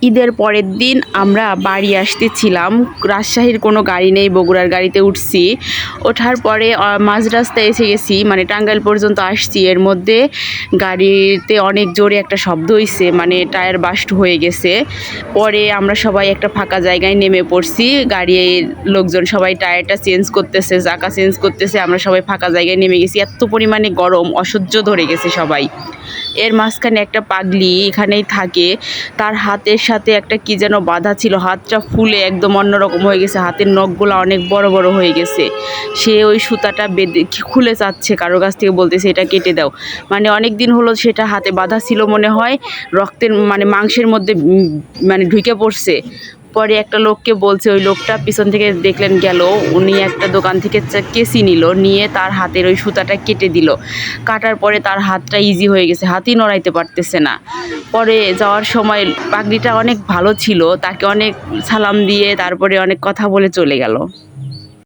ঈদের পরের দিন আমরা বাড়ি আসতেছিলাম। রাজশাহীর কোনো গাড়ি নেই, বগুড়ার গাড়িতে উঠছি। ওঠার পরে মাঝ রাস্তায় এসে গেছি, মানে টাঙ্গাইল পর্যন্ত আসছি। এর মধ্যে গাড়িতে অনেক জোরে একটা শব্দ হইছে, মানে টায়ার বাস্ট হয়ে গেছে। পরে আমরা সবাই একটা ফাঁকা জায়গায় নেমে পড়ছি। গাড়ির লোকজন সবাই টায়ারটা চেঞ্জ করতেছে, চাকা চেঞ্জ করতেছে। আমরা সবাই ফাঁকা জায়গায় নেমে গেছি। এত পরিমাণে গরম, অসহ্য ধরে গেছে সবাই। এর মাঝখানে একটা পাগলি এখানেই থাকে, তার হাতের সাথে একটা কি যেন বাঁধা ছিল, হাতটা ফুলে একদম অন্যরকম হয়ে গেছে, হাতের নখগুলো অনেক বড় বড় হয়ে গেছে। সে ওই সুতাটা বেঁধে খুলে যাচ্ছে, কারো কাছ থেকে বলতেছে এটা কেটে দাও। মানে অনেক দিন হলো সেটা হাতে বাঁধা ছিল, মনে হয় রক্তের মানে মাংসের মধ্যে মানে ঢুকে পড়ছে। পরে একটা লোককে বলছে, ওই লোকটা পিছন থেকে দেখলেন গেল, উনি একটা দোকান থেকে কেসি নিল, নিয়ে তার হাতের ওই সুতাটা কেটে দিল। কাটার পরে তার হাতটা ইজি হয়ে গেছে, হাতই নড়াইতে পারতেছে না। পরে যাওয়ার সময় পাগড়িটা অনেক ভালো ছিল, তাকে অনেক সালাম দিয়ে তারপরে অনেক কথা বলে চলে গেল।